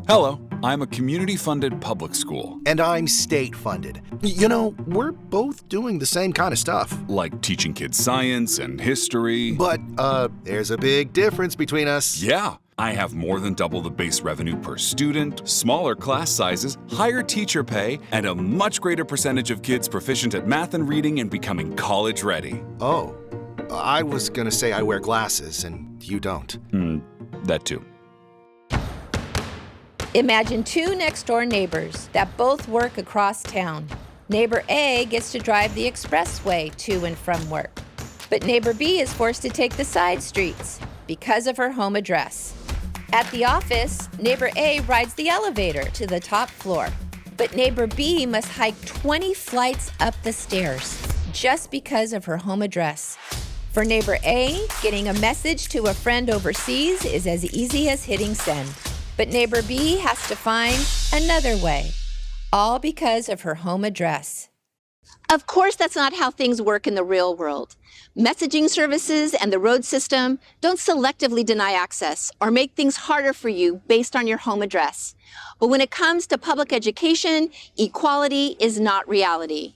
Hello, I'm a community-funded public school. And I'm state-funded. You know, we're both doing the same kind of stuff. Like teaching kids science and history. But, there's a big difference between us. Yeah, I have more than double the base revenue per student, smaller class sizes, higher teacher pay, and a much greater percentage of kids proficient at math and reading and becoming college-ready. Oh, I was gonna say I wear glasses, and you don't. That too. Imagine two next-door neighbors that both work across town. Neighbor A gets to drive the expressway to and from work, but neighbor B is forced to take the side streets because of her home address. At the office, neighbor A rides the elevator to the top floor, but neighbor B must hike 20 flights up the stairs just because of her home address. For neighbor A, getting a message to a friend overseas is as easy as hitting send. But neighbor B has to find another way, all because of her home address. Of course, that's not how things work in the real world. Messaging services and the road system don't selectively deny access or make things harder for you based on your home address. But when it comes to public education, equality is not reality.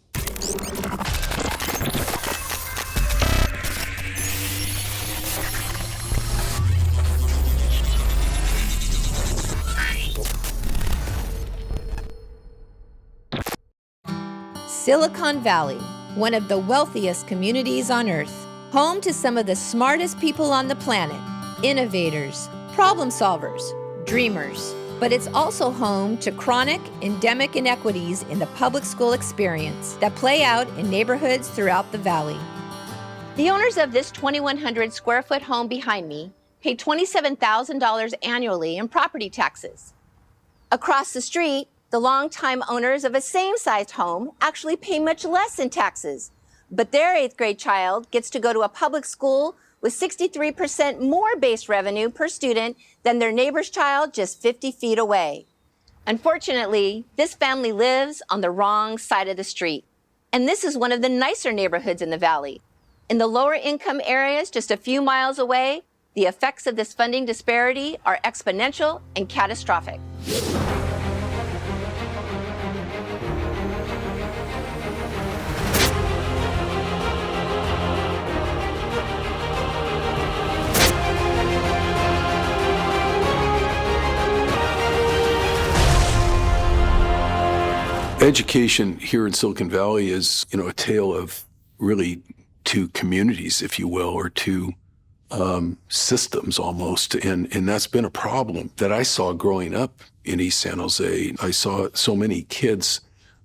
Silicon Valley, one of the wealthiest communities on Earth, home to some of the smartest people on the planet, innovators, problem solvers, dreamers. But it's also home to chronic, endemic inequities in the public school experience that play out in neighborhoods throughout the valley. The owners of this 2,100 square foot home behind me pay $27,000 annually in property taxes. Across the street, the longtime owners of a same-sized home actually pay much less in taxes, but their 8th grade child gets to go to a public school with 63% more base revenue per student than their neighbor's child just 50 feet away. Unfortunately, this family lives on the wrong side of the street, and this is one of the nicer neighborhoods in the valley. In the lower income areas just a few miles away, the effects of this funding disparity are exponential and catastrophic. Education here in Silicon Valley is, a tale of really two communities, if you will, or two systems almost. And that's been a problem that I saw growing up in East San Jose. I saw so many kids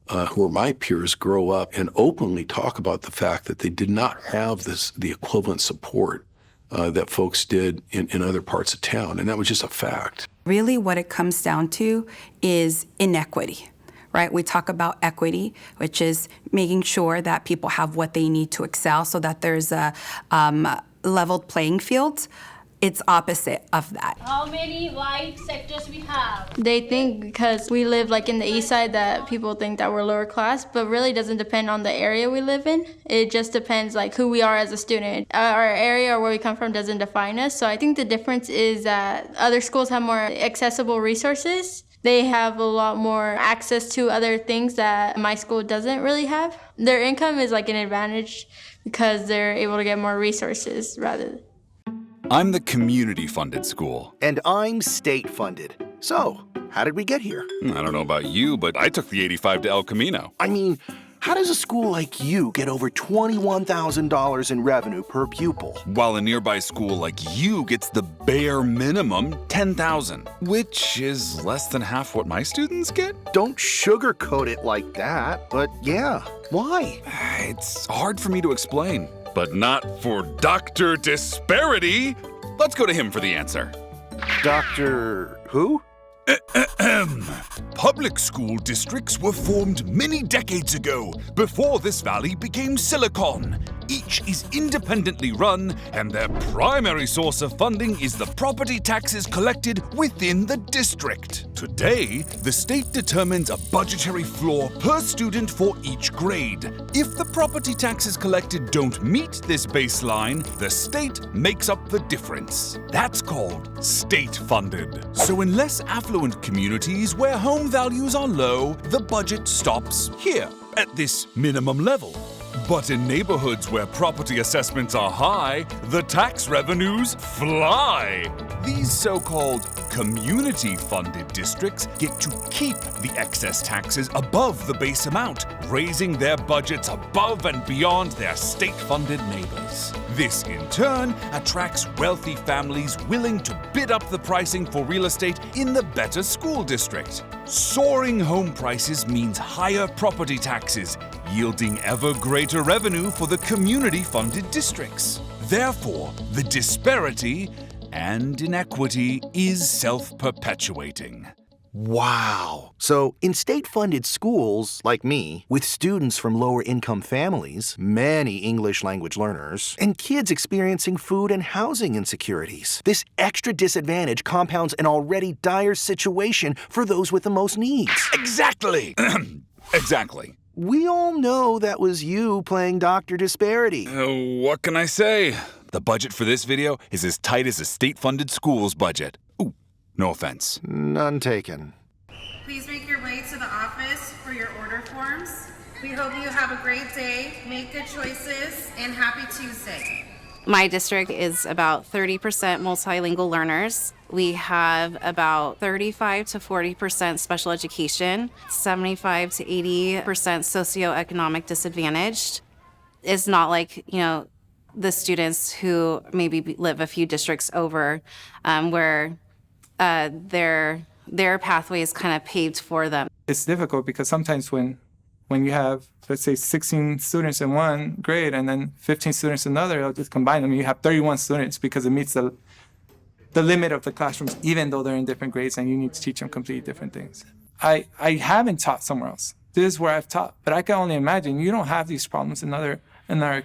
who are my peers grow up and openly talk about the fact that they did not have the equivalent support that folks did in other parts of town. And that was just a fact. Really what it comes down to is inequity. Right? We talk about equity, which is making sure that people have what they need to excel so that there's a leveled playing field. It's opposite of that. How many white sectors we have? They think because we live in the east side that people think that we're lower class, but really doesn't depend on the area we live in. It just depends who we are as a student. Our area or where we come from doesn't define us. So I think the difference is that other schools have more accessible resources. They have a lot more access to other things that my school doesn't really have. Their income is an advantage because they're able to get more resources rather. I'm the community-funded school. And I'm state-funded. So, how did we get here? I don't know about you, but I took the 85 to El Camino. I mean, how does a school like you get over $21,000 in revenue per pupil? While a nearby school like you gets the bare minimum, $10,000, which is less than half what my students get? Don't sugarcoat it like that, but yeah, why? It's hard for me to explain, but not for Dr. Disparity. Let's go to him for the answer. Dr. who? Public school districts were formed many decades ago, before this valley became Silicon. Each is independently run, and their primary source of funding is the property taxes collected within the district. Today, the state determines a budgetary floor per student for each grade. If the property taxes collected don't meet this baseline, the state makes up the difference. That's called state-funded. So in less affluent communities where home values are low, the budget stops here, at this minimum level. But in neighborhoods where property assessments are high, the tax revenues fly. These so-called community-funded districts get to keep the excess taxes above the base amount, raising their budgets above and beyond their state-funded neighbors. This, in turn, attracts wealthy families willing to bid up the pricing for real estate in the better school district. Soaring home prices means higher property taxes, yielding ever greater revenue for the community-funded districts. Therefore, the disparity and inequity is self-perpetuating. Wow. So in state-funded schools, like me, with students from lower-income families, many English language learners, and kids experiencing food and housing insecurities, this extra disadvantage compounds an already dire situation for those with the most needs. Exactly. Exactly. We all know that was you playing Dr. Disparity. What can I say? The budget for this video is as tight as a state-funded school's budget. Ooh, no offense. None taken. Please make your way to the office for your order forms. We hope you have a great day, make good choices, and happy Tuesday. My district is about 30% multilingual learners. We have about 35 to 40% special education, 75 to 80% socioeconomic disadvantaged. It's not like, the students who maybe live a few districts over where their pathway is kind of paved for them. It's difficult because sometimes when you have, let's say, 16 students in one grade and then 15 students in another, I'll just combine them. You have 31 students because it meets the limit of the classrooms, even though they're in different grades and you need to teach them completely different things. I haven't taught somewhere else. This is where I've taught, but I can only imagine you don't have these problems in other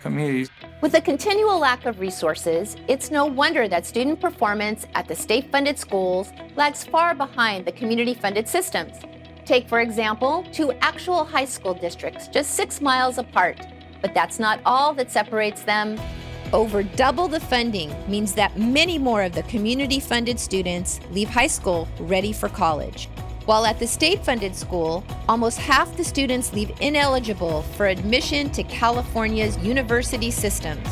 communities. With a continual lack of resources, it's no wonder that student performance at the state-funded schools lags far behind the community-funded systems. Take, for example, two actual high school districts just 6 miles apart, but that's not all that separates them. Over double the funding means that many more of the community-funded students leave high school ready for college. While at the state-funded school, almost half the students leave ineligible for admission to California's university systems.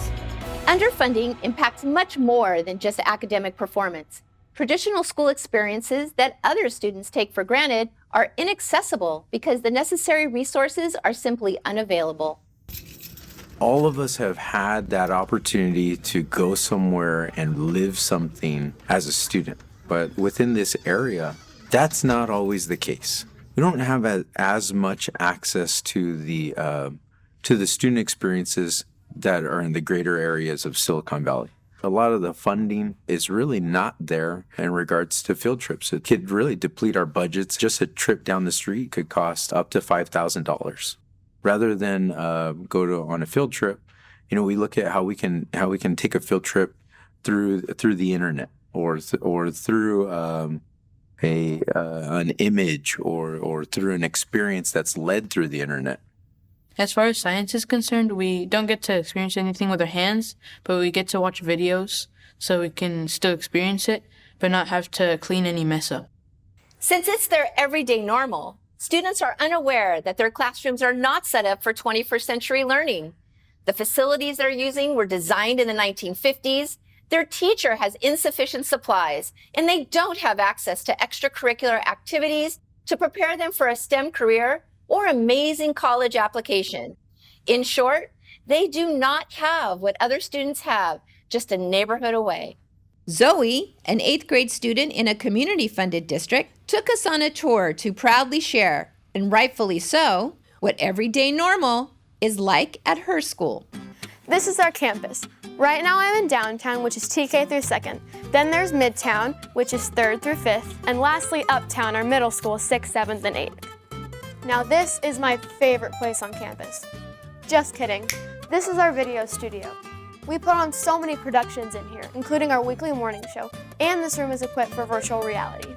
Underfunding impacts much more than just academic performance. Traditional school experiences that other students take for granted are inaccessible because the necessary resources are simply unavailable. All of us have had that opportunity to go somewhere and live something as a student, but within this area, that's not always the case. We don't have as much access to the student experiences that are in the greater areas of Silicon Valley. A lot of the funding is really not there in regards to field trips. It could really deplete our budgets. Just a trip down the street could cost up to $5,000. Rather than go on a field trip, we look at how we can take a field trip through the internet or through an image or through an experience that's led through the internet. As far as science is concerned, we don't get to experience anything with our hands, but we get to watch videos so we can still experience it, but not have to clean any mess up. Since it's their everyday normal, students are unaware that their classrooms are not set up for 21st century learning. The facilities they're using were designed in the 1950s. Their teacher has insufficient supplies, and they don't have access to extracurricular activities to prepare them for a STEM career or amazing college application. In short, they do not have what other students have, just a neighborhood away. Zoe, an 8th grade student in a community-funded district, took us on a tour to proudly share, and rightfully so, what everyday normal is like at her school. This is our campus. Right now I'm in downtown, which is TK through 2nd. Then there's Midtown, which is 3rd through 5th. And lastly, Uptown, our middle school, 6th, 7th, and 8th. Now this is my favorite place on campus. Just kidding. This is our video studio. We put on so many productions in here, including our weekly morning show, and this room is equipped for virtual reality.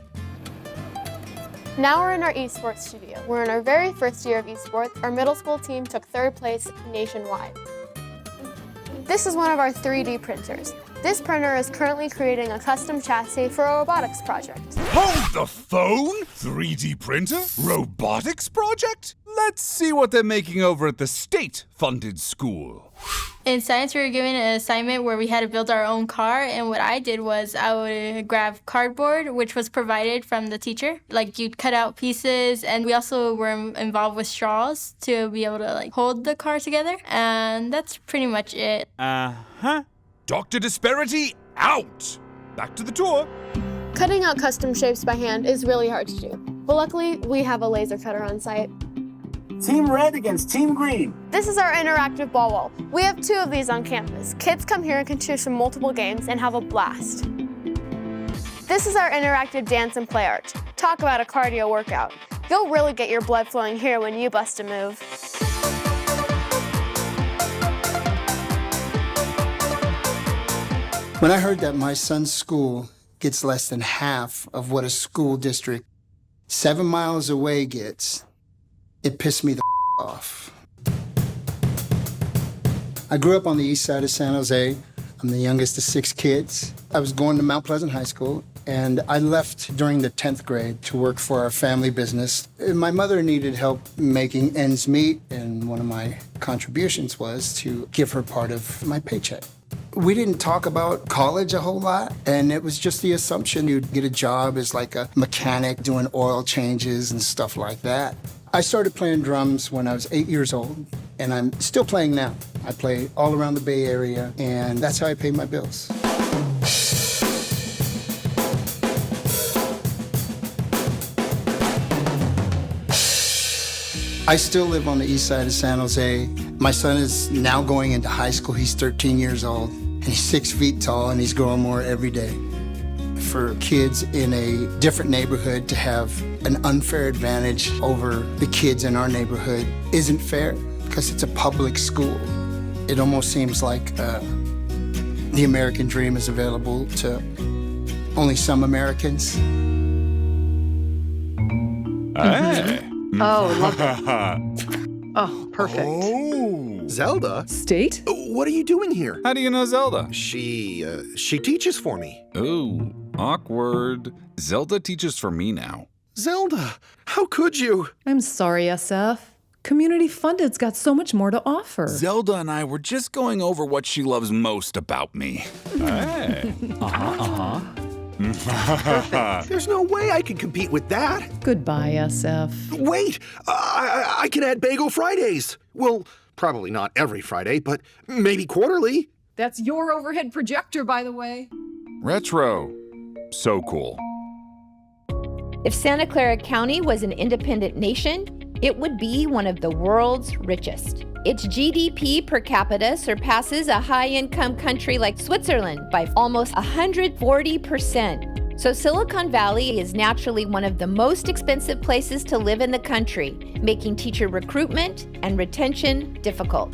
Now we're in our esports studio. We're in our very first year of esports. Our middle school team took 3rd place nationwide. This is one of our 3D printers. This printer is currently creating a custom chassis for a robotics project. Hold the phone? 3D printer? Robotics project? Let's see what they're making over at the state-funded school. In science, we were given an assignment where we had to build our own car, and what I did was I would grab cardboard, which was provided from the teacher. Like, you'd cut out pieces, and we also were involved with straws to be able to, hold the car together, and that's pretty much it. Uh-huh. Dr. Disparity, out! Back to the tour. Cutting out custom shapes by hand is really hard to do, but luckily, we have a laser cutter on site. Team Red against Team Green. This is our interactive ball wall. We have 2 of these on campus. Kids come here and can choose from multiple games and have a blast. This is our interactive dance and play arch. Talk about a cardio workout. You'll really get your blood flowing here when you bust a move. When I heard that my son's school gets less than half of what a school district 7 miles away gets, it pissed me the off. I grew up on the east side of San Jose. I'm the youngest of 6 kids. I was going to Mount Pleasant High School, and I left during the 10th grade to work for our family business. My mother needed help making ends meet, and one of my contributions was to give her part of my paycheck. We didn't talk about college a whole lot, and it was just the assumption you'd get a job as like a mechanic doing oil changes and stuff like that. I started playing drums when I was 8 years old, and I'm still playing now. I play all around the Bay Area, and that's how I pay my bills. I still live on the east side of San Jose. My son is now going into high school. He's 13 years old, and he's 6 feet tall, and he's growing more every day. For kids in a different neighborhood to have an unfair advantage over the kids in our neighborhood isn't fair because it's a public school. It almost seems like the American dream is available to only some Americans. Hey. Oh, love it. Oh, perfect. Oh, Zelda? State? What are you doing here? How do you know Zelda? She teaches for me. Ooh, awkward. Zelda teaches for me now. Zelda, how could you? I'm sorry, SF. Community funded's got so much more to offer. Zelda and I were just going over what she loves most about me. Hey. There's no way I can compete with that. Goodbye, SF. Wait, I can add Bagel Fridays. Well, probably not every Friday, but maybe quarterly. That's your overhead projector, by the way. Retro. So cool. If Santa Clara County was an independent nation, it would be one of the world's richest. Its GDP per capita surpasses a high-income country like Switzerland by almost 140%. So Silicon Valley is naturally one of the most expensive places to live in the country, making teacher recruitment and retention difficult.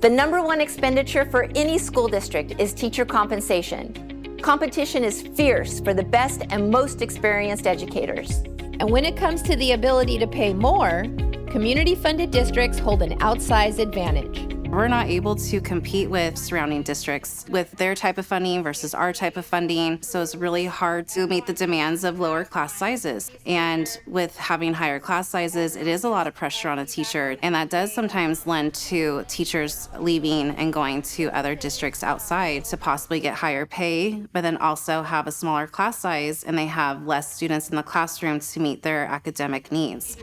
The #1 expenditure for any school district is teacher compensation. Competition is fierce for the best and most experienced educators. And when it comes to the ability to pay more, community-funded districts hold an outsized advantage. We're not able to compete with surrounding districts with their type of funding versus our type of funding, so it's really hard to meet the demands of lower class sizes. And with having higher class sizes, it is a lot of pressure on a teacher, and that does sometimes lend to teachers leaving and going to other districts outside to possibly get higher pay, but then also have a smaller class size, and they have less students in the classroom to meet their academic needs.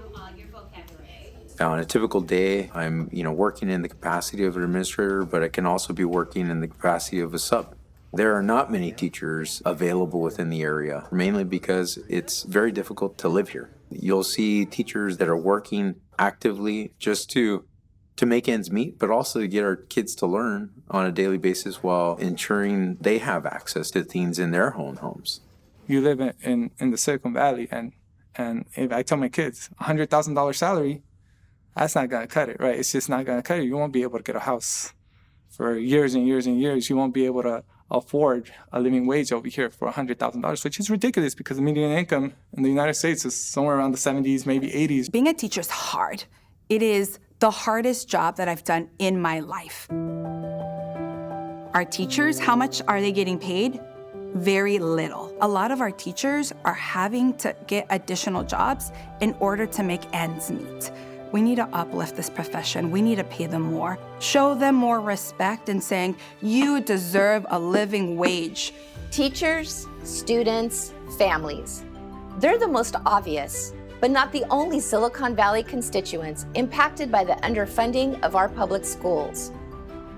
On a typical day, I'm, working in the capacity of an administrator, but I can also be working in the capacity of a sub. There are not many teachers available within the area, mainly because it's very difficult to live here. You'll see teachers that are working actively just to make ends meet, but also to get our kids to learn on a daily basis while ensuring they have access to things in their own homes. You live in the Silicon Valley, and if I tell my kids $100,000 salary, that's not gonna cut it, right? It's just not gonna cut it. You won't be able to get a house. for years and years and years, you won't be able to afford a living wage over here for $100,000, which is ridiculous because the median income in the United States is somewhere around the 70s, maybe 80s. Being a teacher is hard. It is the hardest job that I've done in my life. Our teachers, how much are they getting paid? Very little. A lot of our teachers are having to get additional jobs in order to make ends meet. We need to uplift this profession. We need to pay them more. Show them more respect and saying, you deserve a living wage. Teachers, students, families. They're the most obvious, but not the only Silicon Valley constituents impacted by the underfunding of our public schools.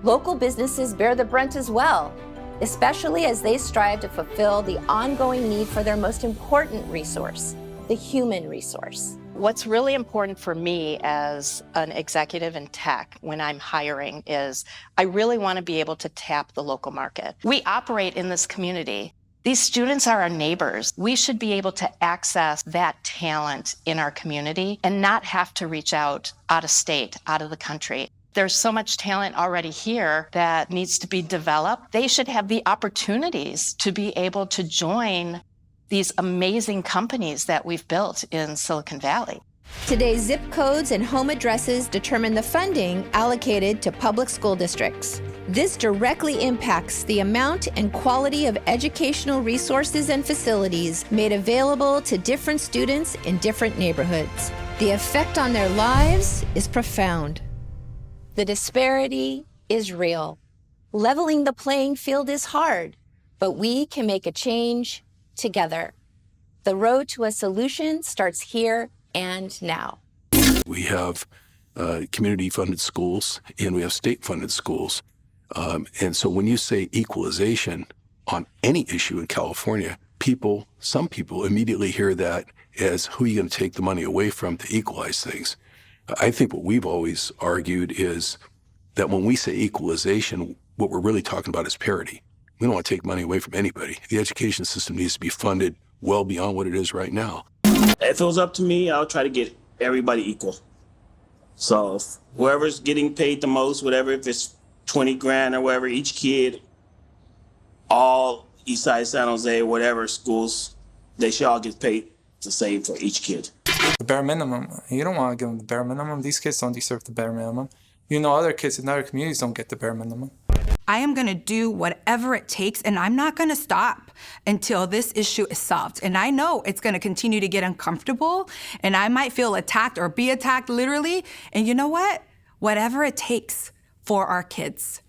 Local businesses bear the brunt as well, especially as they strive to fulfill the ongoing need for their most important resource, the human resource. What's really important for me as an executive in tech when I'm hiring is I really want to be able to tap the local market. We operate in this community. These students are our neighbors. We should be able to access that talent in our community and not have to reach out of state, out of the country. There's so much talent already here that needs to be developed. They should have the opportunities to be able to join these amazing companies that we've built in Silicon Valley. Today's zip codes and home addresses determine the funding allocated to public school districts. This directly impacts the amount and quality of educational resources and facilities made available to different students in different neighborhoods. The effect on their lives is profound. The disparity is real. Leveling the playing field is hard, but we can make a change together. The road to a solution starts here and now. We have community-funded schools and we have state-funded schools. And so when you say equalization on any issue in California, some people immediately hear that as who are you going to take the money away from to equalize things. I think what we've always argued is that when we say equalization, what we're really talking about is parity. We don't want to take money away from anybody. The education system needs to be funded well beyond what it is right now. If it was up to me, I would try to get everybody equal. So whoever's getting paid the most, whatever, if it's 20 grand or whatever, each kid, all Eastside, San Jose, whatever schools, they should all get paid the same for each kid. The bare minimum. You don't want to give them the bare minimum. These kids don't deserve the bare minimum. You know, other kids in other communities don't get the bare minimum. I am gonna do whatever it takes, and I'm not gonna stop until this issue is solved. And I know it's gonna continue to get uncomfortable, and I might feel attacked or be attacked literally. And you know what? Whatever it takes for our kids.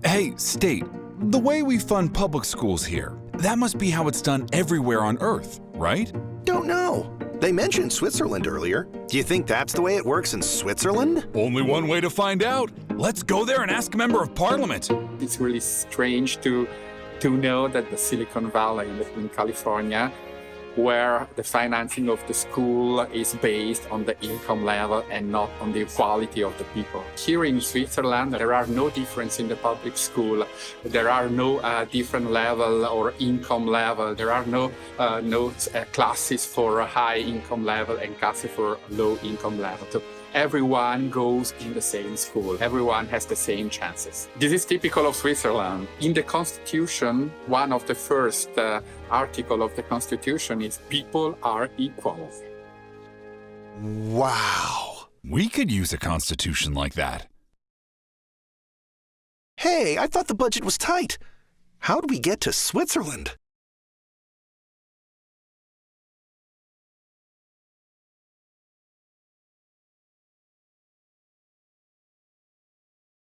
Hey, State, the way we fund public schools here, that must be how it's done everywhere on Earth, right? Don't know. They mentioned Switzerland earlier. Do you think that's the way it works in Switzerland? Only one way to find out. Let's go there and ask a member of parliament. It's really strange to know that the Silicon Valley in California, where the financing of the school is based on the income level and not on the quality of the people. Here in Switzerland, there are no difference in the public school. There are no different level or income level. There are no classes for a high income level and classes for low income level. So everyone goes in the same school. Everyone has the same chances. This is typical of Switzerland. In the Constitution, one of the first article of the Constitution is people are equal. Wow. We could use a constitution like that. Hey, I thought the budget was tight. How'd we get to Switzerland?